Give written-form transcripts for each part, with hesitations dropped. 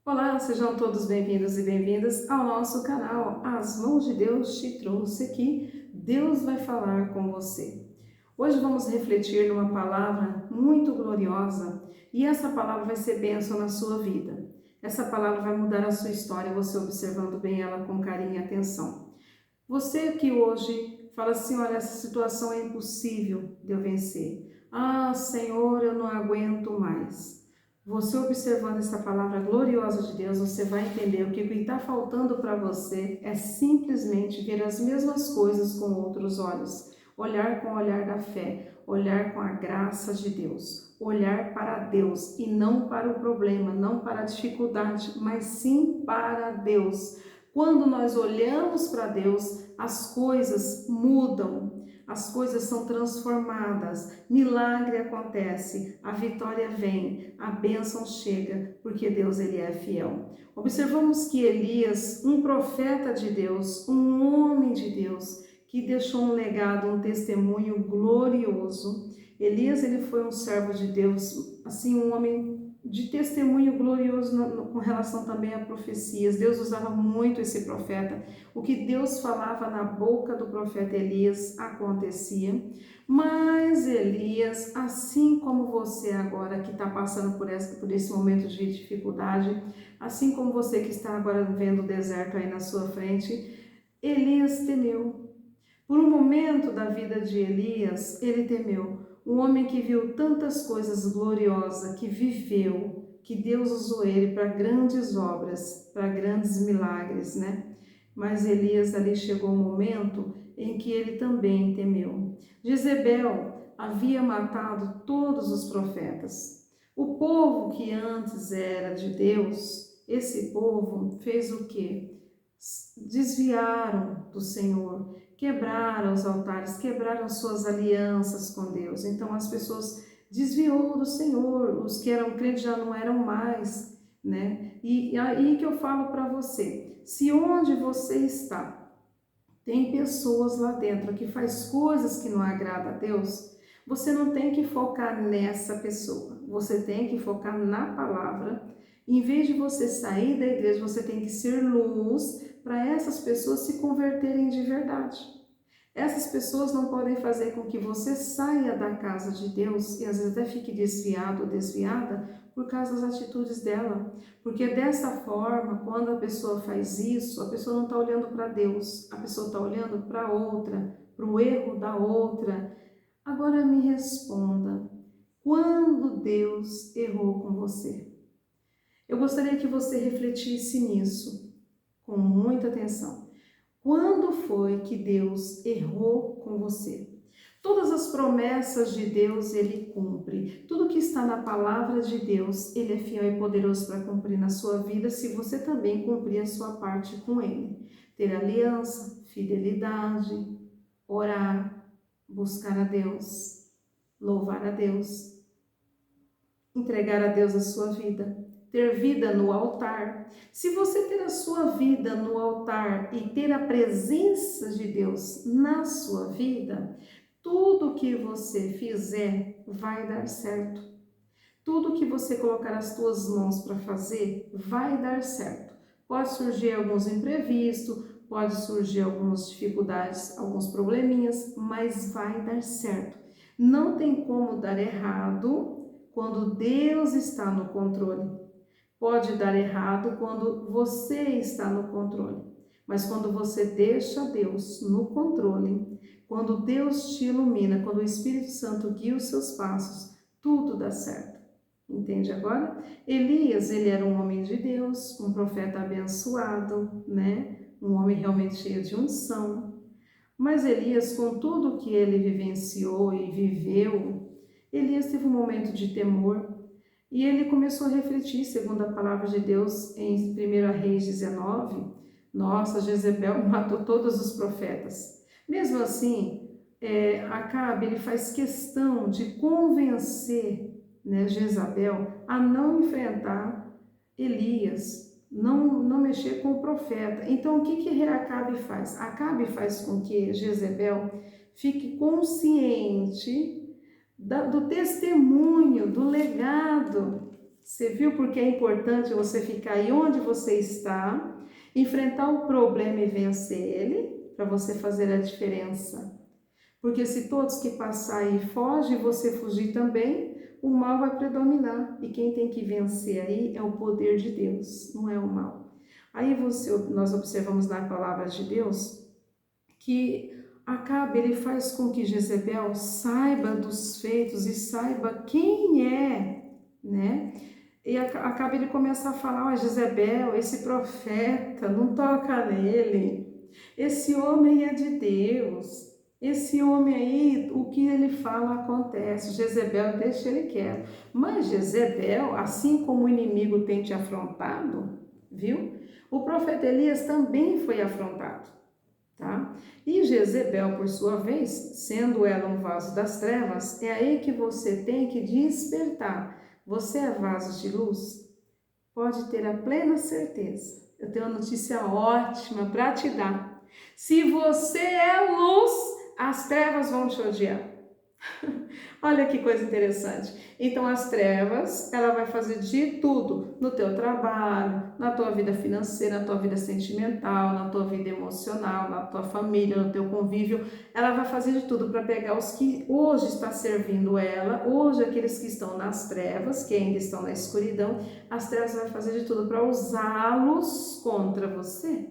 Olá, sejam todos bem-vindos e bem-vindas ao nosso canal As Mãos de Deus te trouxe aqui. Deus vai falar com você. Hoje vamos refletir numa palavra muito gloriosa e essa palavra vai ser bênção na sua vida. Essa palavra vai mudar a sua história, você observando bem ela com carinho e atenção. Você que hoje fala assim, olha, essa situação é impossível de eu vencer. Ah, Senhor, eu não aguento mais. Você observando essa palavra gloriosa de Deus, você vai entender o que está faltando para você é simplesmente ver as mesmas coisas com outros olhos. Olhar com o olhar da fé, olhar com a graça de Deus, olhar para Deus e não para o problema, não para a dificuldade, mas sim para Deus. Quando nós olhamos para Deus, as coisas mudam, as coisas são transformadas, milagre acontece, a vitória vem, a bênção chega, porque Deus ele é fiel. Observamos que Elias, um profeta de Deus, um homem de Deus, que deixou um legado, um testemunho glorioso. Elias ele foi um servo de Deus, assim um homem de testemunho glorioso com relação também a profecias. Deus usava muito esse profeta. O que Deus falava na boca do profeta Elias acontecia. Mas Elias, assim como você agora que está passando por esse momento de dificuldade, assim como você que está agora vendo o deserto aí na sua frente, Elias temeu. Por um momento da vida de Elias, ele temeu. Um homem que viu tantas coisas gloriosas, que viveu, que Deus usou ele para grandes obras, para grandes milagres, né? Mas Elias ali chegou um momento em que ele também temeu. Jezebel havia matado todos os profetas. O povo que antes era de Deus, esse povo fez o quê? Desviaram do Senhor, quebraram os altares, quebraram suas alianças com Deus. Então as pessoas desviou do Senhor, os que eram crentes já não eram mais, né? E aí que eu falo para você, se onde você está tem pessoas lá dentro que faz coisas que não agrada a Deus, você não tem que focar nessa pessoa, você tem que focar na palavra. Em vez de você sair da igreja, você tem que ser luz para essas pessoas se converterem de verdade. Essas pessoas não podem fazer com que você saia da casa de Deus e às vezes até fique desviado ou desviada por causa das atitudes dela. Porque dessa forma, quando a pessoa faz isso, a pessoa não está olhando para Deus, a pessoa está olhando para outra, para o erro da outra. Agora me responda, quando Deus errou com você? Eu gostaria que você refletisse nisso com muita atenção. Quando foi que Deus errou com você? Todas as promessas de Deus ele cumpre. Tudo que está na palavra de Deus, ele é fiel e poderoso para cumprir na sua vida, se você também cumprir a sua parte com ele. Ter aliança, fidelidade, orar, buscar a Deus, louvar a Deus, entregar a Deus a sua vida, ter vida no altar. Se você ter a sua vida no altar e ter a presença de Deus na sua vida, tudo que você fizer vai dar certo. Tudo que você colocar as suas mãos para fazer vai dar certo. Pode surgir alguns imprevistos, pode surgir algumas dificuldades, alguns probleminhas, mas vai dar certo. Não tem como dar errado quando Deus está no controle. Pode dar errado quando você está no controle. Mas quando você deixa Deus no controle, quando Deus te ilumina, quando o Espírito Santo guia os seus passos, tudo dá certo. Entende agora? Elias, ele era um homem de Deus, um profeta abençoado, né? Um homem realmente cheio de unção. Mas Elias, com tudo que ele vivenciou e viveu, Elias teve um momento de temor e ele começou a refletir, segundo a palavra de Deus, em 1 Reis 19, nossa, Jezebel matou todos os profetas. Mesmo assim, Acabe ele faz questão de convencer, né, Jezabel a não enfrentar Elias, não mexer com o profeta. Então, o que Acabe faz? Acabe faz com que Jezebel fique consciente do testemunho, do legado Você viu porque é importante você ficar aí onde você está, enfrentar o problema e vencer ele, para você fazer a diferença. Porque se todos que passarem fogem e você fugir também, o mal vai predominar. E quem tem que vencer aí é o poder de Deus, não é o mal. Aí nós observamos na palavra de Deus que Acabe ele faz com que Jezebel saiba dos feitos e saiba quem é, né? E Acabe ele começa a falar, Jezebel, esse profeta, não toca nele. Esse homem é de Deus. Esse homem aí, o que ele fala acontece. Jezebel deixa ele quieto. Mas Jezebel, assim como o inimigo tem te afrontado, viu? O profeta Elias também foi afrontado, tá? E Jezebel, por sua vez, sendo ela um vaso das trevas, é aí que você tem que despertar. Você é vaso de luz? Pode ter a plena certeza. Eu tenho uma notícia ótima para te dar. Se você é luz, as trevas vão te odiar. Olha que coisa interessante. Então as trevas, ela vai fazer de tudo no teu trabalho, na tua vida financeira, na tua vida sentimental, na tua vida emocional, na tua família, no teu convívio. Ela vai fazer de tudo para pegar os que hoje está servindo ela, hoje aqueles que estão nas trevas, que ainda estão na escuridão, as trevas vai fazer de tudo para usá-los contra você.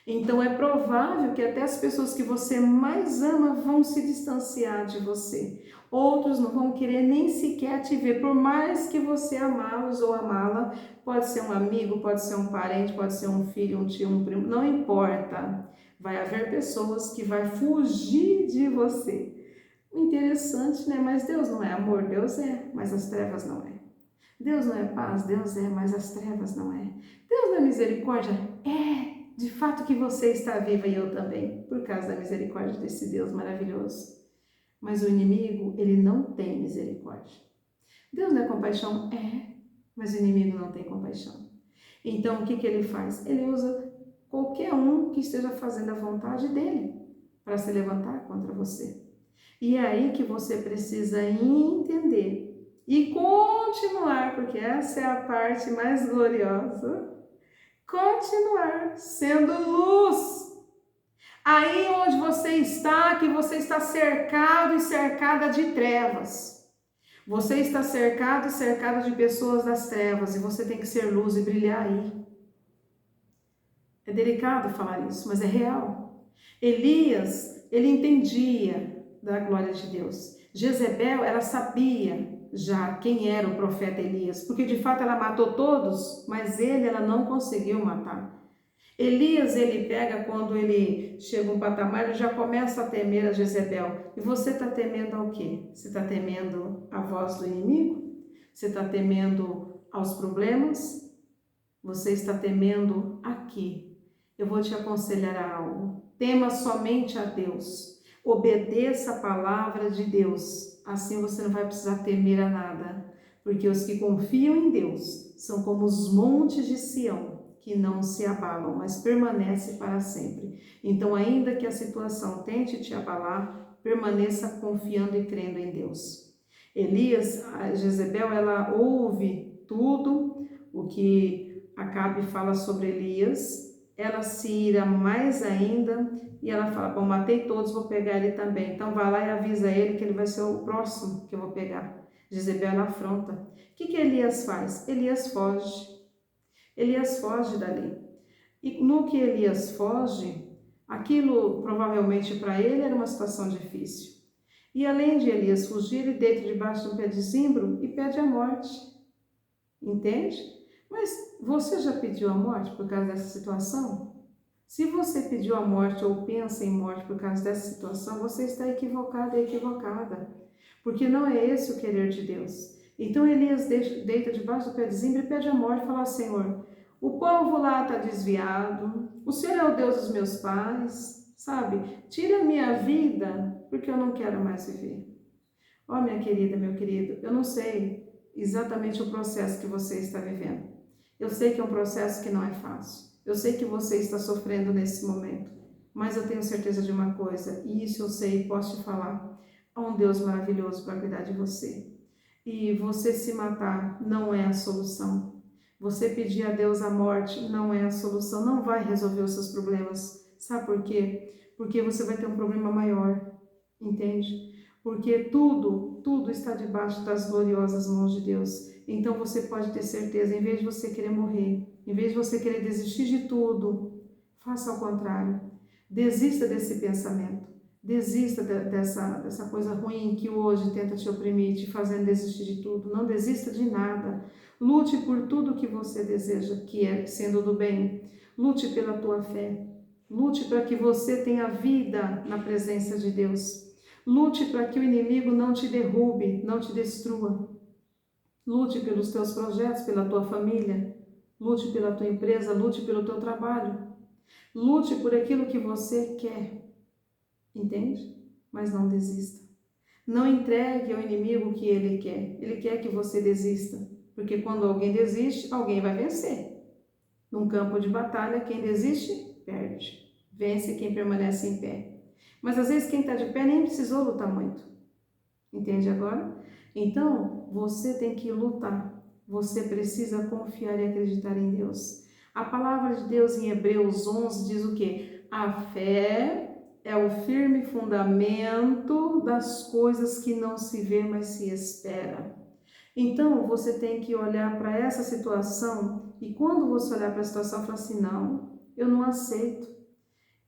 Então é provável que até as pessoas que você mais ama vão se distanciar de você. Outros não vão querer nem sequer te ver, por mais que você amá-los ou amá-la. Pode ser um amigo, pode ser um parente, pode ser um filho, um tio, um primo, não importa. Vai haver pessoas que vão fugir de você. Interessante, né? Mas Deus não é amor, Deus é, mas as trevas não é. Deus não é paz, Deus é, mas as trevas não é. Deus não é misericórdia? É. De fato que você está viva e eu também, por causa da misericórdia desse Deus maravilhoso. Mas o inimigo, ele não tem misericórdia. Deus não é compaixão? É, mas o inimigo não tem compaixão. Então, o que ele faz? Ele usa qualquer um que esteja fazendo a vontade dele para se levantar contra você. E é aí que você precisa entender e continuar, porque essa é a parte mais gloriosa, continuar sendo luz. Aí onde você está, que você está cercado e cercada de trevas. Você está cercado e cercada de pessoas das trevas e você tem que ser luz e brilhar aí. É delicado falar isso, mas é real. Elias, ele entendia da glória de Deus. Jezebel, ela sabia já quem era o profeta Elias, porque de fato ela matou todos, mas ela não conseguiu matar. Elias, ele pega quando ele chega a um patamar, ele já começa a temer a Jezebel. E você está temendo ao quê? Você está temendo a voz do inimigo? Você está temendo aos problemas? Você está temendo a quê? Eu vou te aconselhar a algo. Tema somente a Deus. Obedeça a palavra de Deus. Assim você não vai precisar temer a nada. Porque os que confiam em Deus são como os montes de Sião, que não se abalam, mas permanece para sempre. Então, ainda que a situação tente te abalar, permaneça confiando e crendo em Deus. Elias, a Jezebel, ela ouve tudo o que Acabe fala sobre Elias, ela se ira mais ainda e ela fala, bom, matei todos, vou pegar ele também. Então vai lá e avisa ele que ele vai ser o próximo que eu vou pegar. Jezebel afronta. O que Elias faz? Elias foge. Elias foge dali. E no que Elias foge, aquilo provavelmente para ele era uma situação difícil. E além de Elias fugir, ele deita debaixo de um pé de zimbro e pede a morte. Entende? Mas você já pediu a morte por causa dessa situação? Se você pediu a morte ou pensa em morte por causa dessa situação, você está equivocado e equivocada. Porque não é esse o querer de Deus. Então Elias deita debaixo do pé de zimbro e pede a morte e fala, Senhor, o povo lá está desviado, o Senhor é o Deus dos meus pais, sabe? Tira a minha vida, porque eu não quero mais viver. Ó, minha querida, meu querido, eu não sei exatamente o processo que você está vivendo. Eu sei que é um processo que não é fácil. Eu sei que você está sofrendo nesse momento. Mas eu tenho certeza de uma coisa, e isso eu sei e posso te falar. Há um Deus maravilhoso para cuidar de você. E você se matar não é a solução. Você pedir a Deus a morte não é a solução, não vai resolver os seus problemas. Sabe por quê? Porque você vai ter um problema maior, entende? Porque tudo está debaixo das gloriosas mãos de Deus. Então você pode ter certeza, em vez de você querer morrer, em vez de você querer desistir de tudo, faça ao contrário. Desista desse pensamento. Desista dessa coisa ruim que hoje tenta te oprimir, te fazendo desistir de tudo. Não desista de nada. Lute por tudo que você deseja, que é sendo do bem. Lute pela tua fé. Lute para que você tenha vida na presença de Deus. Lute para que o inimigo não te derrube, não te destrua. Lute pelos teus projetos, pela tua família. Lute pela tua empresa, lute pelo teu trabalho. Lute por aquilo que você quer. Entende? Mas não desista. Não entregue ao inimigo o que ele quer. Ele quer que você desista. Porque quando alguém desiste, alguém vai vencer. Num campo de batalha, quem desiste, perde. Vence quem permanece em pé. Mas às vezes quem está de pé nem precisou lutar muito. Entende agora? Então, você tem que lutar. Você precisa confiar e acreditar em Deus. A palavra de Deus em Hebreus 11 diz o quê? A fé é o firme fundamento das coisas que não se vê, mas se espera. Então, você tem que olhar para essa situação e quando você olhar para a situação, falar assim, não, eu não aceito.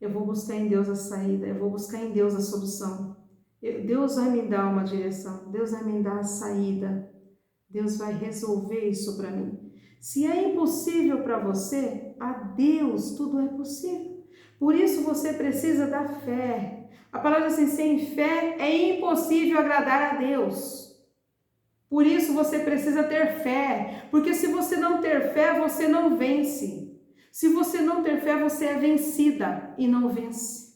Eu vou buscar em Deus a saída, eu vou buscar em Deus a solução. Deus vai me dar uma direção, Deus vai me dar a saída, Deus vai resolver isso para mim. Se é impossível para você, a Deus tudo é possível. Por isso você precisa da fé. A palavra diz assim, sem fé é impossível agradar a Deus. Por isso você precisa ter fé, porque se você não ter fé, você não vence. Se você não ter fé, você é vencida e não vence.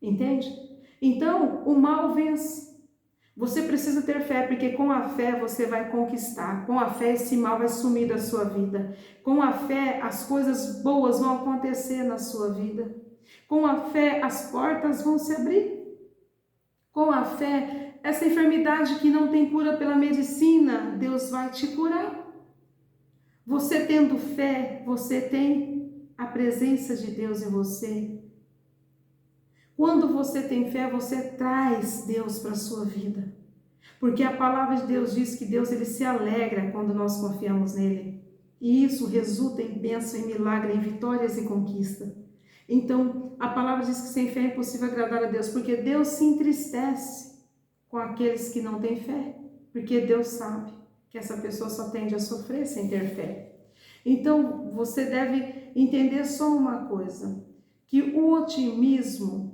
Entende? Então, o mal vence. Você precisa ter fé, porque com a fé você vai conquistar. Com a fé esse mal vai sumir da sua vida. Com a fé as coisas boas vão acontecer na sua vida. Com a fé as portas vão se abrir. Com a fé, essa enfermidade que não tem cura pela medicina, Deus vai te curar. Você tendo fé, você tem a presença de Deus em você. Quando você tem fé, você traz Deus para a sua vida. Porque a palavra de Deus diz que Deus ele se alegra quando nós confiamos nele. E isso resulta em bênção, em milagre, em vitórias e conquista. Então, a palavra diz que sem fé é impossível agradar a Deus, porque Deus se entristece com aqueles que não têm fé. Porque Deus sabe que essa pessoa só tende a sofrer sem ter fé. Então, você deve entender só uma coisa, que o otimismo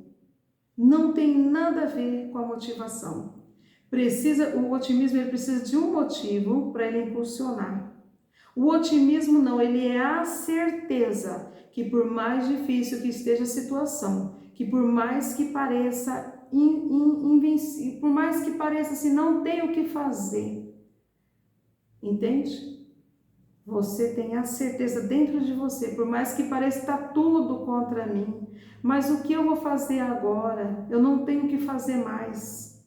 não tem nada a ver com a motivação. O otimismo ele precisa de um motivo para ele impulsionar. O otimismo não, ele é a certeza que por mais difícil que esteja a situação, que por mais que pareça invencível, por mais que pareça assim, não tem o que fazer. Entende? Você tem a certeza dentro de você, por mais que pareça estar tudo contra mim, mas o que eu vou fazer agora? Eu não tenho o que fazer mais.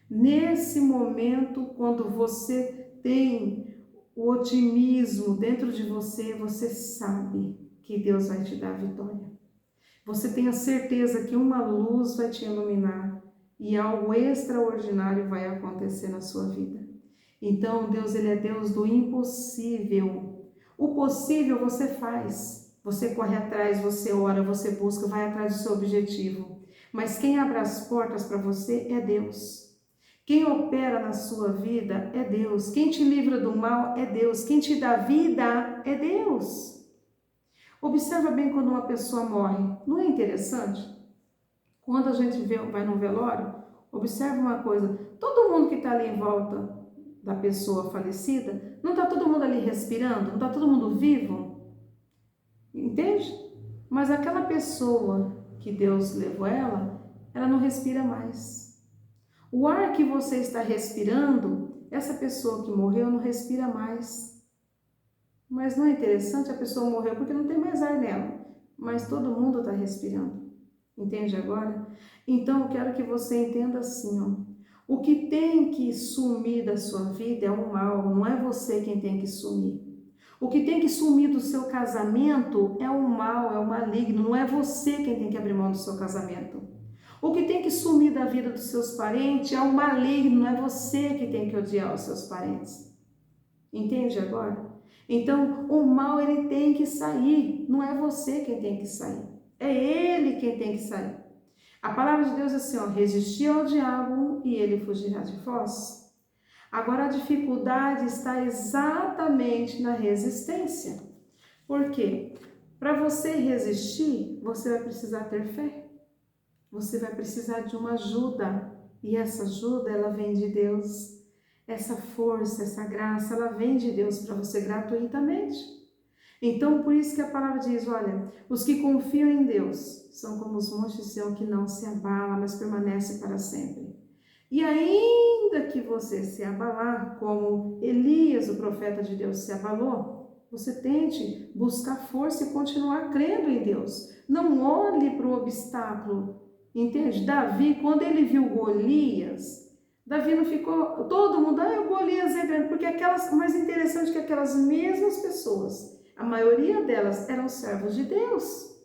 Nesse momento, quando você tem o otimismo dentro de você, você sabe que Deus vai te dar a vitória. Você tem a certeza que uma luz vai te iluminar e algo extraordinário vai acontecer na sua vida. Então, Deus, ele é Deus do impossível. O possível você faz. Você corre atrás, você ora, você busca, vai atrás do seu objetivo. Mas quem abre as portas para você é Deus. Quem opera na sua vida é Deus. Quem te livra do mal é Deus. Quem te dá vida é Deus. Observa bem quando uma pessoa morre. Não é interessante? Quando a gente vai num velório, observa uma coisa. Todo mundo que está ali em volta da pessoa falecida, não está todo mundo ali respirando? Não está todo mundo vivo? Entende? Mas aquela pessoa que Deus levou ela não respira mais. O ar que você está respirando, essa pessoa que morreu não respira mais. Mas não é interessante? A pessoa morreu porque não tem mais ar nela, mas todo mundo está respirando. Entende agora? Então, eu quero que você entenda assim, ó. O que tem que sumir da sua vida é o mal, não é você quem tem que sumir. O que tem que sumir do seu casamento é o mal, é o maligno, não é você quem tem que abrir mão do seu casamento. O que tem que sumir da vida dos seus parentes é o maligno, não é você que tem que odiar os seus parentes. Entende agora? Então, o mal ele tem que sair, não é você quem tem que sair. É ele quem tem que sair. A palavra de Deus é assim, ó, resistir ao diabo e ele fugirá de vós. Agora a dificuldade está exatamente na resistência. Por quê? Para você resistir, você vai precisar ter fé. Você vai precisar de uma ajuda. E essa ajuda, ela vem de Deus. Essa força, essa graça, ela vem de Deus para você gratuitamente. Então, por isso que a palavra diz, olha, os que confiam em Deus são como os montes de Sião que não se abalam, mas permanecem para sempre. E ainda que você se abalar, como Elias, o profeta de Deus, se abalou, você tente buscar força e continuar crendo em Deus. Não olhe para o obstáculo, entende? Davi, quando ele viu Golias, Davi não ficou, todo mundo, o Golias é grande, porque aquelas, o mais interessante é que aquelas mesmas pessoas, a maioria delas eram servos de Deus.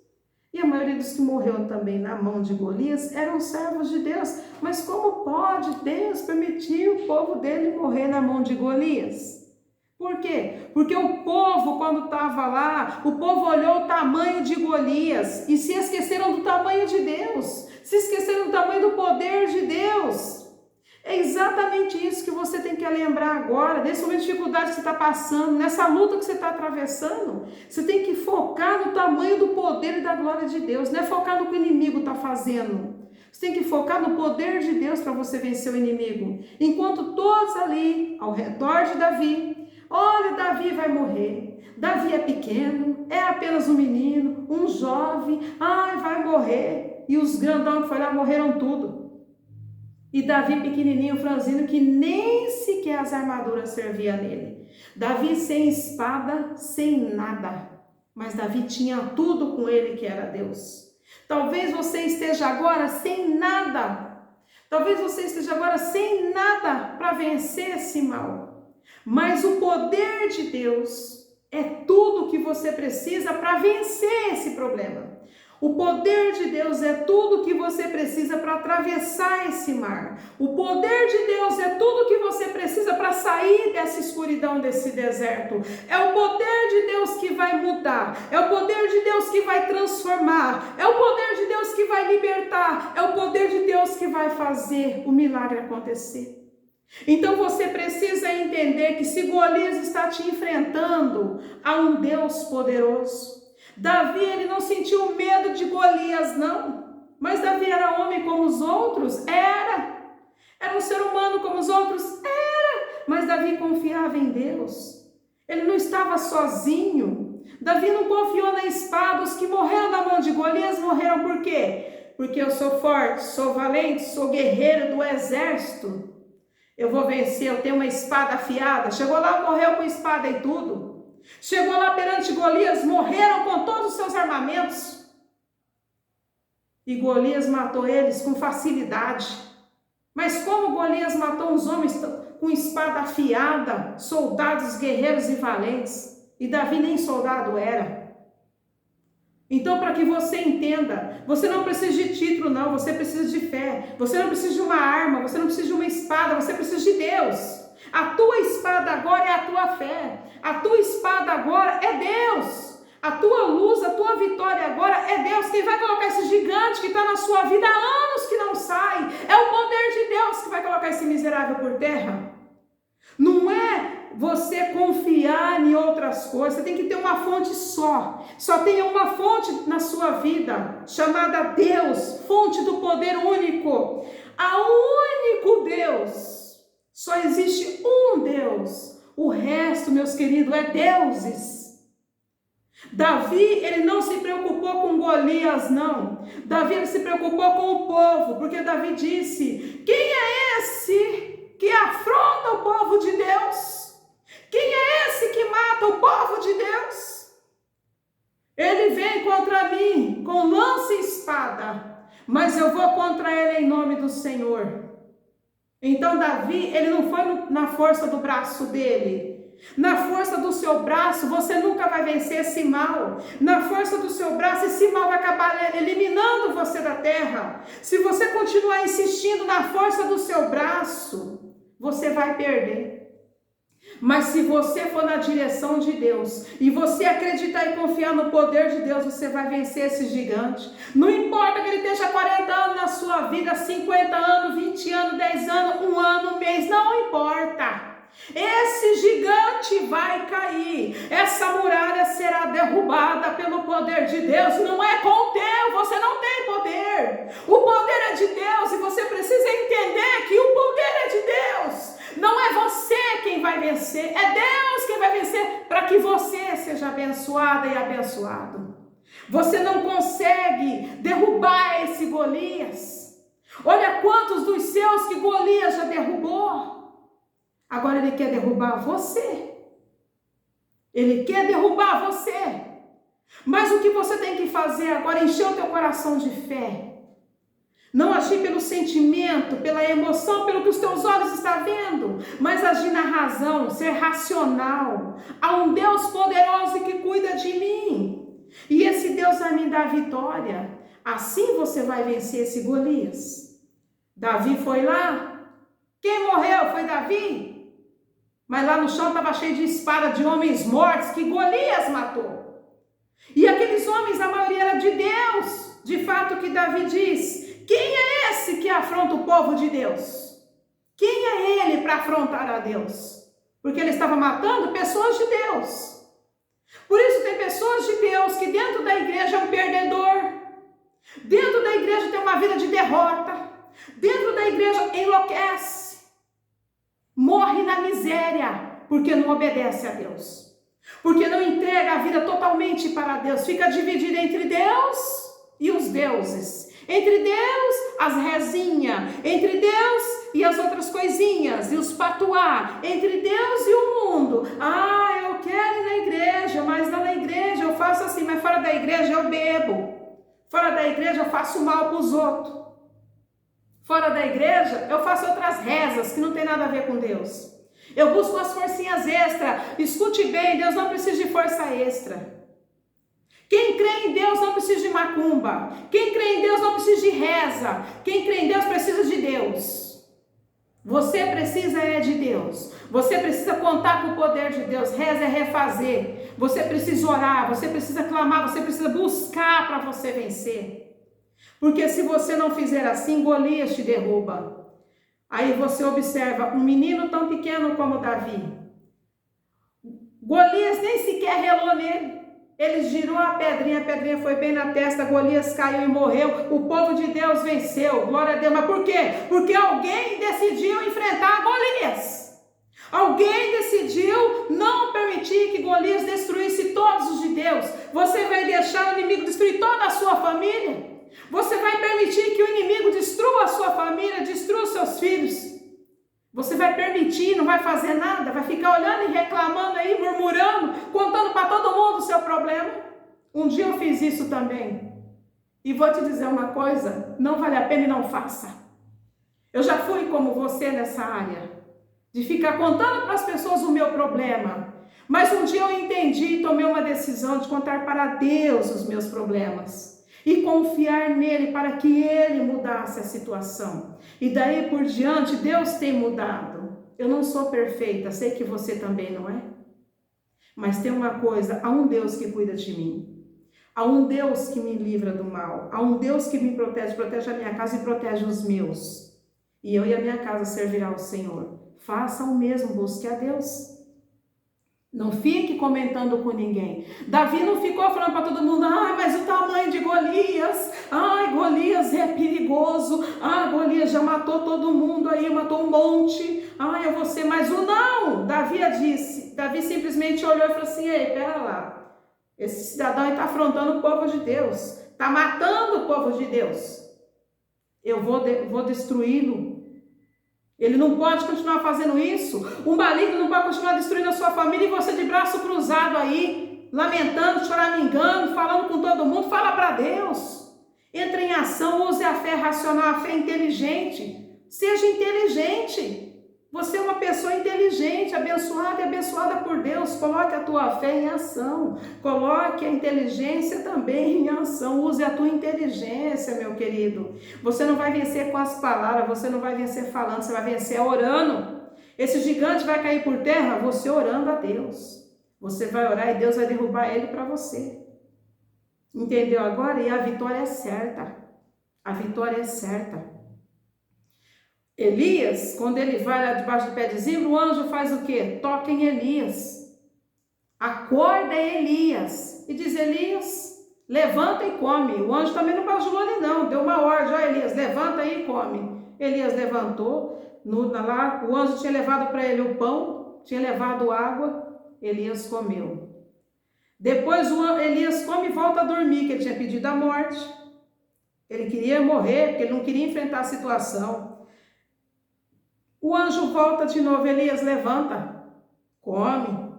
E a maioria dos que morreram também na mão de Golias eram servos de Deus. Mas como pode Deus permitir o povo dele morrer na mão de Golias? Por quê? Porque o povo, quando estava lá, o povo olhou o tamanho de Golias e se esqueceram do tamanho de Deus. Se esqueceram do tamanho do poder de Deus. É exatamente isso que você tem que lembrar agora, nesse momento de dificuldade que você está passando, nessa luta que você está atravessando. Você tem que focar no tamanho do poder e da glória de Deus, não é focar no que o inimigo está fazendo. Você tem que focar no poder de Deus para você vencer o inimigo. Enquanto todos ali, ao redor de Davi, olha, Davi vai morrer, Davi é pequeno, é apenas um menino, um jovem, vai morrer. E os grandão que foram lá morreram tudo. E Davi pequenininho, franzino, que nem sequer as armaduras serviam nele. Davi sem espada, sem nada. Mas Davi tinha tudo com ele que era Deus. Talvez você esteja agora sem nada. Talvez você esteja agora sem nada para vencer esse mal. Mas o poder de Deus é tudo que você precisa para vencer esse problema. O poder de Deus é tudo que você precisa para atravessar esse mar. O poder de Deus é tudo que você precisa para sair dessa escuridão, desse deserto. É o poder de Deus que vai mudar. É o poder de Deus que vai transformar. É o poder de Deus que vai libertar. É o poder de Deus que vai fazer o milagre acontecer. Então você precisa entender que se Golias está te enfrentando, há um Deus poderoso. Davi, ele não sentiu medo de Golias, não. Mas Davi era homem como os outros? Era. Era um ser humano como os outros? Era. Mas Davi confiava em Deus. Ele não estava sozinho. Davi não confiou na espada. Os que morreram na mão de Golias morreram por quê? Porque eu sou forte, sou valente, sou guerreiro do exército. Eu vou vencer, eu tenho uma espada afiada. Chegou lá, morreu com espada e tudo. Chegou lá perante Golias, morreram com todos os seus armamentos. E Golias matou eles com facilidade. Mas como Golias matou os homens com espada afiada, soldados, guerreiros e valentes, e Davi nem soldado era. Então, para que você entenda, você não precisa de título, não, você precisa de fé. Você não precisa de uma arma, você não precisa de uma espada, você precisa de Deus. A tua espada agora é a tua fé. A tua espada agora é Deus. A tua luz, a tua vitória agora é Deus. Quem vai colocar esse gigante que está na sua vida há anos que não sai, é o poder de Deus que vai colocar esse miserável por terra. Não é você confiar em outras coisas. Você tem que ter uma fonte só. Só tenha uma fonte na sua vida, chamada Deus, fonte do poder único. A único Deus. Só existe um Deus. O resto, meus queridos, é deuses. Davi, ele não se preocupou com Golias, não. Davi, ele se preocupou com o povo, porque Davi disse: quem é esse que afronta o povo de Deus? Quem é esse que mata o povo de Deus? Ele vem contra mim com lança e espada, mas eu vou contra ele em nome do Senhor. Então Davi, ele não foi na força do braço dele. Na força do seu braço, você nunca vai vencer esse mal. Na força do seu braço, esse mal vai acabar eliminando você da terra. Se você continuar insistindo na força do seu braço, você vai perder. Mas se você for na direção de Deus, e você acreditar e confiar no poder de Deus, você vai vencer esse gigante. Não importa que ele esteja 40 anos na sua vida, 50 anos, 20 anos, 10 anos, 1 ano, 1 mês, não importa. Esse gigante vai cair, essa muralha será derrubada pelo poder de Deus. Não é com o teu, você não tem poder. O poder é de Deus, e você precisa entender que o poder é de Deus. Não é você quem vai vencer, é Deus quem vai vencer, para que você seja abençoada e abençoado. Você não consegue derrubar esse Golias. Olha quantos dos seus que Golias já derrubou. Agora ele quer derrubar você. Ele quer derrubar você. Mas o que você tem que fazer agora é encher o teu coração de fé. Não agir pelo sentimento, pela emoção, pelo que os teus olhos estão vendo, mas agir na razão, ser racional. Há um Deus poderoso que cuida de mim. E esse Deus vai me dar vitória. Assim você vai vencer esse Golias. Davi foi lá. Quem morreu foi Davi. Mas lá no chão estava cheio de espada de homens mortos que Golias matou. E aqueles homens, a maioria era de Deus. De fato, que Davi diz: quem é esse que afronta o povo de Deus? Quem é ele para afrontar a Deus? Porque ele estava matando pessoas de Deus. Por isso tem pessoas de Deus que dentro da igreja é um perdedor. Dentro da igreja tem uma vida de derrota. Dentro da igreja enlouquece. Morre na miséria, porque não obedece a Deus. Porque não entrega a vida totalmente para Deus. Fica dividido entre Deus e os deuses. Entre Deus, as rezinhas. Entre Deus e as outras coisinhas. E os patuá. Entre Deus e o mundo. Ah, eu quero ir na igreja, mas lá na igreja eu faço assim. Mas fora da igreja eu bebo. Fora da igreja eu faço mal para os outros. Fora da igreja eu faço outras rezas que não tem nada a ver com Deus. Eu busco as forcinhas extra. Escute bem, Deus não precisa de força extra. Quem crê em Deus não precisa de macumba. Quem crê em Deus não precisa de reza. Quem crê em Deus precisa de Deus. Você precisa de Deus. Você precisa contar com o poder de Deus. Reza é refazer. Você precisa orar, você precisa clamar, você precisa buscar para você vencer. Porque se você não fizer assim, Golias te derruba. Aí você observa um menino tão pequeno como Davi. Golias nem sequer relou nele. Ele girou a pedrinha foi bem na testa, Golias caiu e morreu. O povo de Deus venceu, glória a Deus. Mas por quê? Porque alguém decidiu enfrentar Golias. Alguém decidiu não permitir que Golias destruísse todos os de Deus. Você vai deixar o inimigo destruir toda a sua família? Você vai permitir que o inimigo destrua a sua família, destrua os seus filhos? Você vai permitir, não vai fazer nada, vai ficar olhando e reclamando aí, murmurando, contando para todo mundo o seu problema? Um dia eu fiz isso também. E vou te dizer uma coisa, não vale a pena e não faça. Eu já fui como você nessa área, de ficar contando para as pessoas o meu problema. Mas um dia eu entendi e tomei uma decisão de contar para Deus os meus problemas. E confiar nele para que ele mudasse a situação. E daí por diante, Deus tem mudado. Eu não sou perfeita, sei que você também não é. Mas tem uma coisa, há um Deus que cuida de mim. Há um Deus que me livra do mal. Há um Deus que me protege, protege a minha casa e protege os meus. E eu e a minha casa servirá ao Senhor. Faça o mesmo, busque a Deus. Não fique comentando com ninguém. Davi não ficou falando para todo mundo: ai, mas o tamanho de Golias, ai, Golias é perigoso, ai, Golias já matou todo mundo aí, matou um monte, ai, eu vou ser mais um. Não, Davi simplesmente olhou e falou assim: ei, pera lá, esse cidadão está afrontando o povo de Deus, está matando o povo de Deus, eu vou destruí-lo. Ele não pode continuar fazendo isso. Um maligno não pode continuar destruindo a sua família e você de braço cruzado aí, lamentando, choramingando, falando com todo mundo. Fala para Deus. Entre em ação, use a fé racional, a fé inteligente. Seja inteligente. Você é uma pessoa inteligente, abençoada e abençoada por Deus. Coloque a tua fé em ação. Coloque a inteligência também em ação. Use a tua inteligência, meu querido. Você não vai vencer com as palavras, você não vai vencer falando, você vai vencer orando. Esse gigante vai cair por terra, você orando a Deus. Você vai orar e Deus vai derrubar ele para você. Entendeu agora? E a vitória é certa. A vitória é certa. Elias, quando ele vai lá debaixo do pé de zimbro, o anjo faz o quê? Toca em Elias. Acorda Elias. E diz, Elias, levanta e come. O anjo também não bajulou ele não, deu uma ordem, ó Elias, levanta aí e come. Elias levantou, lá, o anjo tinha levado para ele o pão, tinha levado água, Elias comeu. Depois Elias come e volta a dormir, que ele tinha pedido a morte. Ele queria morrer, porque ele não queria enfrentar a situação. O anjo volta de novo, Elias, levanta, come.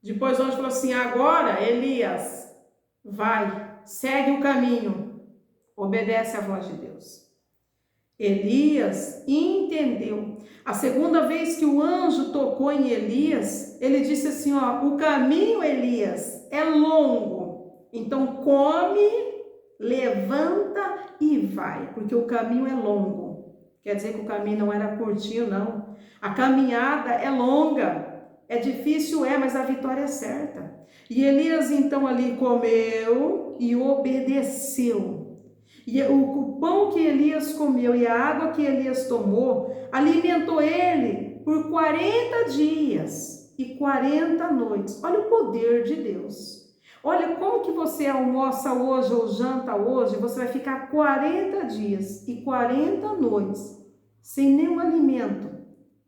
Depois o anjo falou assim, agora, Elias, vai, segue o caminho, obedece à voz de Deus. Elias entendeu. A segunda vez que o anjo tocou em Elias, ele disse assim, ó, o caminho, Elias, é longo, então come, levanta e vai, porque o caminho é longo. Quer dizer que o caminho não era curtinho, não. A caminhada é longa, é difícil, mas a vitória é certa. E Elias então ali comeu e obedeceu. E o pão que Elias comeu e a água que Elias tomou alimentou ele por 40 dias e 40 noites. Olha o poder de Deus. Olha como que você almoça hoje ou janta hoje, você vai ficar 40 dias e 40 noites sem nenhum alimento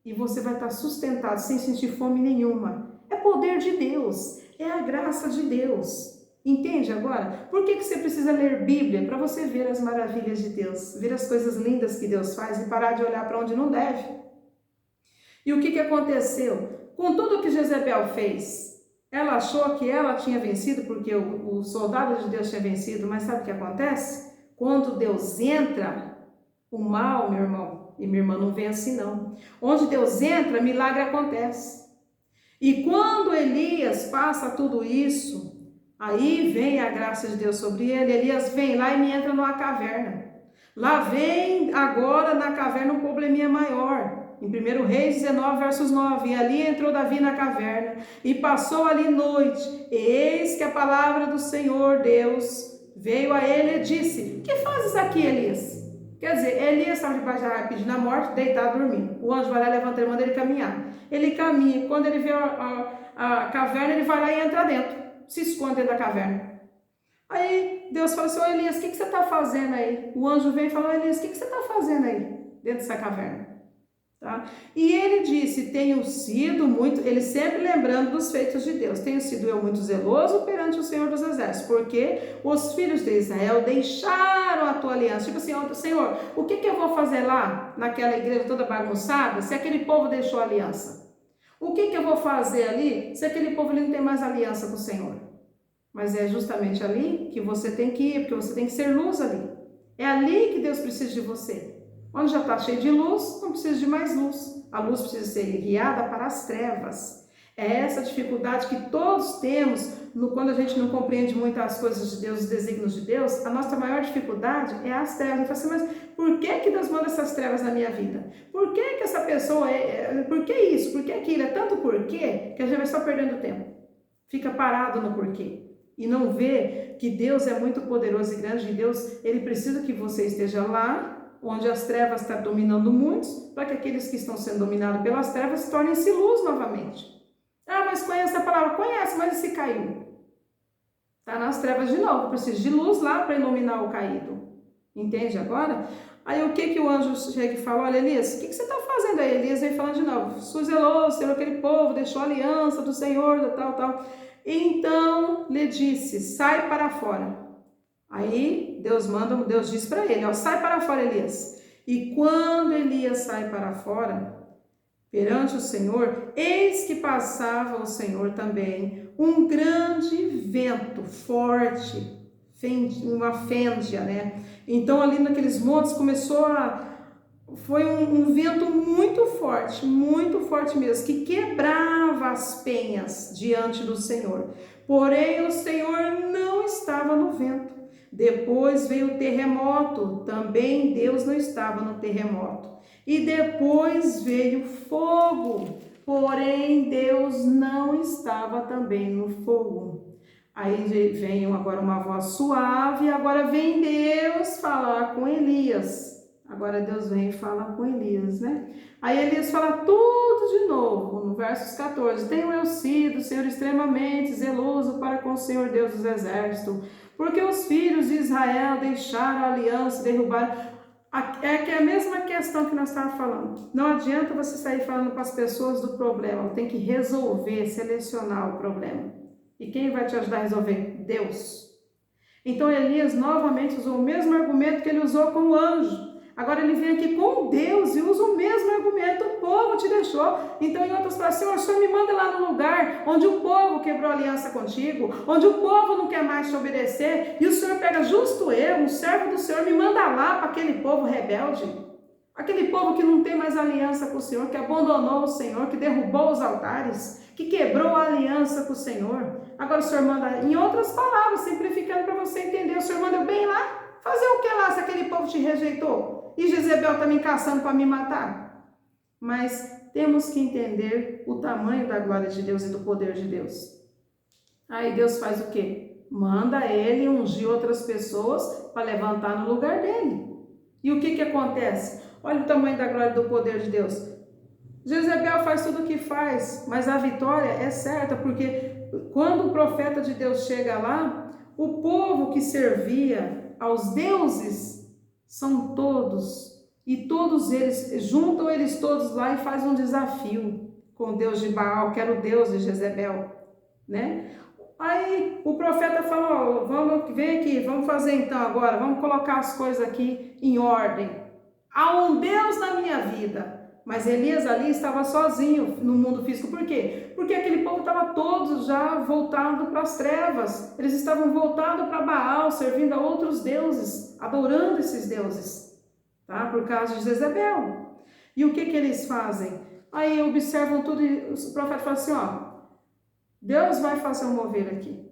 e você vai estar sustentado, sem sentir fome nenhuma. É poder de Deus, é a graça de Deus. Entende agora? Por que você precisa ler Bíblia? Para você ver as maravilhas de Deus, ver as coisas lindas que Deus faz e parar de olhar para onde não deve. E o que aconteceu? Com tudo que Jezebel fez, ela achou que ela tinha vencido, porque o soldado de Deus tinha vencido, mas sabe o que acontece? Quando Deus entra, o mal, meu irmão e minha irmã, não vence não. Onde Deus entra, milagre acontece. E quando Elias passa tudo isso, aí vem a graça de Deus sobre ele. Elias vem lá e me entra numa caverna. Lá vem agora na caverna um probleminha maior. Em 1 Reis 19, versos 9, e ali entrou Davi na caverna, e passou ali noite, eis que a palavra do Senhor Deus veio a ele e disse, que fazes aqui, Elias? Quer dizer, Elias estava debaixo da árvore pedindo a morte, deitado, dormindo. O anjo vai lá, levanta ele, manda ele caminhar. Ele caminha, quando ele vê a caverna, ele vai lá e entra dentro, se esconde dentro da caverna. Aí Deus fala assim, ô Elias, o que você está fazendo aí? O anjo veio e falou, Elias, o que você está fazendo aí, dentro dessa caverna? Tá? E ele disse, tenho sido muito, ele sempre lembrando dos feitos de Deus, tenho sido eu muito zeloso perante o Senhor dos Exércitos, porque os filhos de Israel deixaram a tua aliança. Tipo assim, Senhor, o que eu vou fazer lá, naquela igreja toda bagunçada, se aquele povo deixou a aliança? O que eu vou fazer ali, se aquele povo ali não tem mais aliança com o Senhor? Mas é justamente ali que você tem que ir, porque você tem que ser luz ali. É ali que Deus precisa de você. Onde já está cheio de luz, não precisa de mais luz. A luz precisa ser guiada para as trevas. É essa dificuldade que todos temos quando a gente não compreende muito as coisas de Deus, os desígnios de Deus. A nossa maior dificuldade é as trevas. A gente fala assim, mas por que Deus manda essas trevas na minha vida? Por que essa pessoa por que isso? Por que aquilo? É tanto porquê que a gente vai só perdendo tempo. Fica parado no porquê. E não vê que Deus é muito poderoso e grande. E Deus, Ele precisa que você esteja lá, onde as trevas estão dominando muitos, para que aqueles que estão sendo dominados pelas trevas tornem-se luz novamente. Ah, mas conhece a palavra? Conhece, mas e se caiu? Está nas trevas de novo, precisa de luz lá para iluminar o caído. Entende agora? Aí o que o anjo chega e fala, olha Elias, o que você está fazendo aí? Elias vem falando de novo, sou zeloso, Senhor, aquele povo deixou a aliança do Senhor, tal. Então lhe disse, sai para fora. Aí Deus diz para ele, ó, sai para fora, Elias. E quando Elias sai para fora, perante o Senhor, eis que passava o Senhor também um grande vento forte, uma fêndia, né? Então ali naqueles montes começou foi um vento muito forte mesmo, que quebrava as penhas diante do Senhor. Porém, o Senhor não estava no vento. Depois veio o terremoto, também Deus não estava no terremoto. E depois veio fogo, porém Deus não estava também no fogo. Aí vem agora uma voz suave, agora vem Deus falar com Elias. Agora Deus vem e fala com Elias, né? Aí Elias fala tudo de novo, no versos 14. Tenho eu sido, Senhor, extremamente zeloso para com o Senhor Deus dos exércitos, porque os filhos de Israel deixaram a aliança, derrubaram. É que é a mesma questão que nós estávamos falando. Não adianta você sair falando para as pessoas do problema, tem que resolver, selecionar o problema. E quem vai te ajudar a resolver? Deus. Então Elias novamente usou o mesmo argumento que ele usou com o anjo. Agora ele vem aqui com Deus e usa o mesmo argumento, o povo te deixou. Então em outras palavras, Senhor, o Senhor me manda lá no lugar onde o povo quebrou aliança contigo, onde o povo não quer mais te obedecer, e o Senhor pega justo eu, um servo do Senhor, me manda lá para aquele povo rebelde, aquele povo que não tem mais aliança com o Senhor, que abandonou o Senhor, que derrubou os altares, que quebrou a aliança com o Senhor. Agora o Senhor manda, em outras palavras, simplificando para você entender, o Senhor manda eu bem lá, fazer o que lá se aquele povo te rejeitou? E Jezebel está me caçando para me matar? Mas temos que entender o tamanho da glória de Deus e do poder de Deus. Aí Deus faz o quê? Manda ele ungir outras pessoas para levantar no lugar dele. E o que acontece? Olha o tamanho da glória e do poder de Deus. Jezebel faz tudo o que faz, mas a vitória é certa, porque quando o profeta de Deus chega lá, o povo que servia aos deuses são todos, e todos eles, juntam eles todos lá e fazem um desafio com o Deus de Baal, que era o Deus de Jezebel, né? Aí o profeta falou, vamos, vem aqui, vamos fazer então agora, vamos colocar as coisas aqui em ordem. Há um Deus na minha vida. Mas Elias ali estava sozinho no mundo físico. Por quê? Porque aquele povo estava todos já voltado para as trevas. Eles estavam voltados para Baal, servindo a outros deuses, adorando esses deuses, tá? Por causa de Jezebel. E o que eles fazem? Aí observam tudo e o profeta fala assim, ó, Deus vai fazer um mover aqui,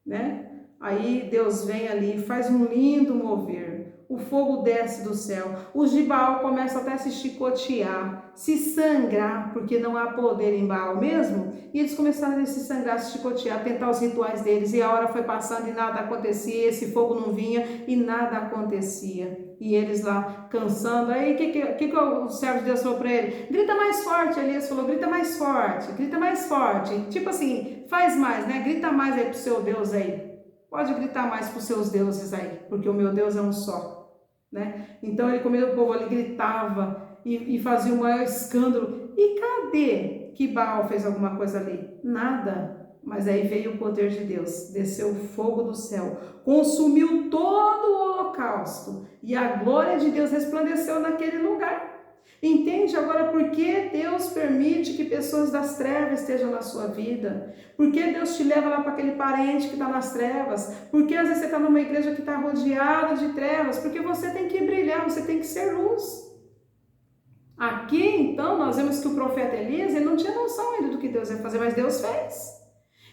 né? Aí Deus vem ali, faz um lindo mover. O fogo desce do céu, os de Baal começam até a se chicotear, se sangrar, porque não há poder em Baal mesmo, e eles começaram a se sangrar, se chicotear, tentar os rituais deles, e a hora foi passando e nada acontecia, esse fogo não vinha e nada acontecia, e eles lá cansando. Aí o que o servo de Deus falou para ele? Grita mais forte. Elias falou, grita mais forte, tipo assim, faz mais, né? Grita mais aí pro seu Deus aí, pode gritar mais para os seus deuses aí, porque o meu Deus é um só. Né? Então ele comia o povo ali, gritava e fazia um maior escândalo. E cadê que Baal fez alguma coisa ali? Nada. Mas aí veio o poder de Deus, desceu o fogo do céu, consumiu todo o holocausto e a glória de Deus resplandeceu naquele lugar. Entende agora por que Deus permite que pessoas das trevas estejam na sua vida? Por que Deus te leva lá para aquele parente que está nas trevas? Por que às vezes você está numa igreja que está rodeada de trevas? Porque você tem que brilhar, você tem que ser luz. Aqui então nós vemos que o profeta Elias, ele não tinha noção ainda do que Deus ia fazer, mas Deus fez.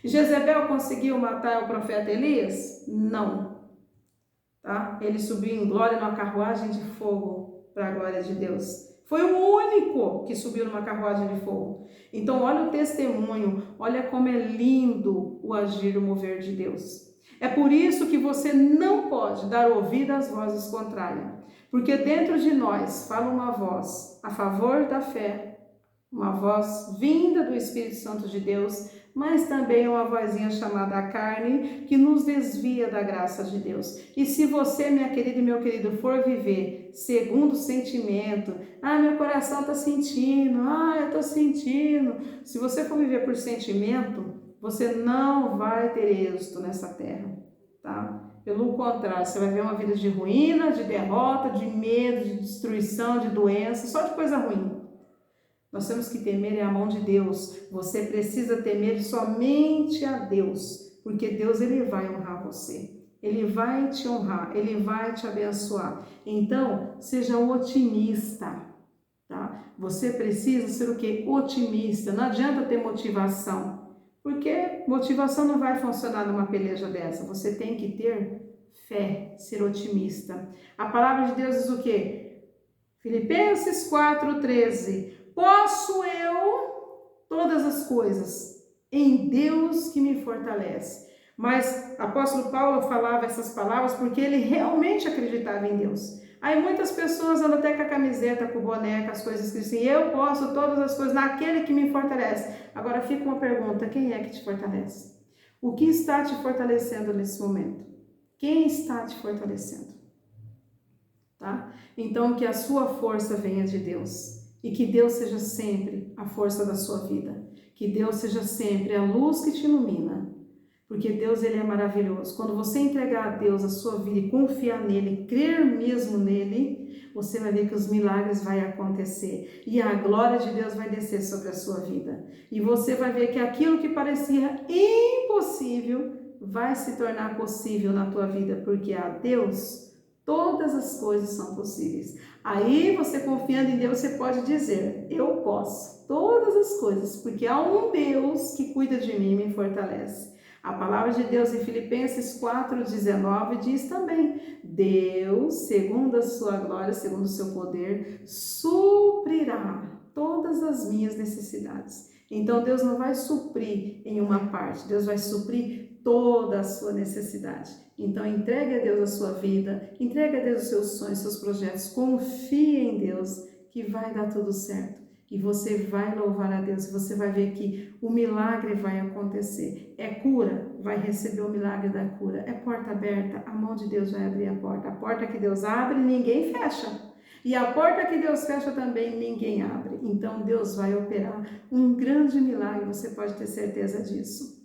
Jezebel conseguiu matar o profeta Elias? Não. Tá? Ele subiu em glória numa carruagem de fogo para a glória de Deus. Foi o único que subiu numa carruagem de fogo. Então olha o testemunho, olha como é lindo o agir, o mover de Deus. É por isso que você não pode dar ouvido às vozes contrárias, porque dentro de nós fala uma voz a favor da fé, uma voz vinda do Espírito Santo de Deus, mas também uma vozinha chamada a carne, que nos desvia da graça de Deus. E se você, minha querida e meu querido, for viver segundo o sentimento, meu coração está sentindo, eu estou sentindo. Se você for viver por sentimento, você não vai ter êxito nessa terra, tá? Pelo contrário, você vai ver uma vida de ruína, de derrota, de medo, de destruição, de doença, só de coisa ruim. Nós temos que temer a mão de Deus. Você precisa temer somente a Deus, porque Deus ele vai honrar você. Ele vai te honrar, Ele vai te abençoar. Então, seja otimista, tá? Você precisa ser o quê? Otimista. Não adianta ter motivação, porque motivação não vai funcionar numa peleja dessa. Você tem que ter fé, ser otimista. A palavra de Deus diz o quê? Filipenses 4,13. Posso eu todas as coisas em Deus que me fortalece. Mas apóstolo Paulo falava essas palavras porque ele realmente acreditava em Deus. Aí muitas pessoas andam até com a camiseta, com o boné, com as coisas que dizem, eu posso todas as coisas naquele que me fortalece. Agora fica uma pergunta, quem é que te fortalece? O que está te fortalecendo nesse momento? Quem está te fortalecendo? Tá? Então que a sua força venha de Deus e que Deus seja sempre a força da sua vida. Que Deus seja sempre a luz que te ilumina. Porque Deus, ele é maravilhoso. Quando você entregar a Deus a sua vida e confiar nele, crer mesmo nele, você vai ver que os milagres vão acontecer. E a glória de Deus vai descer sobre a sua vida. E você vai ver que aquilo que parecia impossível vai se tornar possível na tua vida. Porque a Deus, todas as coisas são possíveis. Aí você confiando em Deus, você pode dizer, eu posso todas as coisas. Porque há um Deus que cuida de mim e me fortalece. A palavra de Deus em Filipenses 4,19 diz também, Deus, segundo a sua glória, segundo o seu poder, suprirá todas as minhas necessidades. Então Deus não vai suprir em uma parte, Deus vai suprir toda a sua necessidade. Então entregue a Deus a sua vida, entregue a Deus os seus sonhos, seus projetos, confie em Deus que vai dar tudo certo. E você vai louvar a Deus, você vai ver que o milagre vai acontecer. É cura, vai receber o milagre da cura. É porta aberta, a mão de Deus vai abrir a porta. A porta que Deus abre, ninguém fecha. E a porta que Deus fecha também, ninguém abre. Então Deus vai operar um grande milagre, você pode ter certeza disso.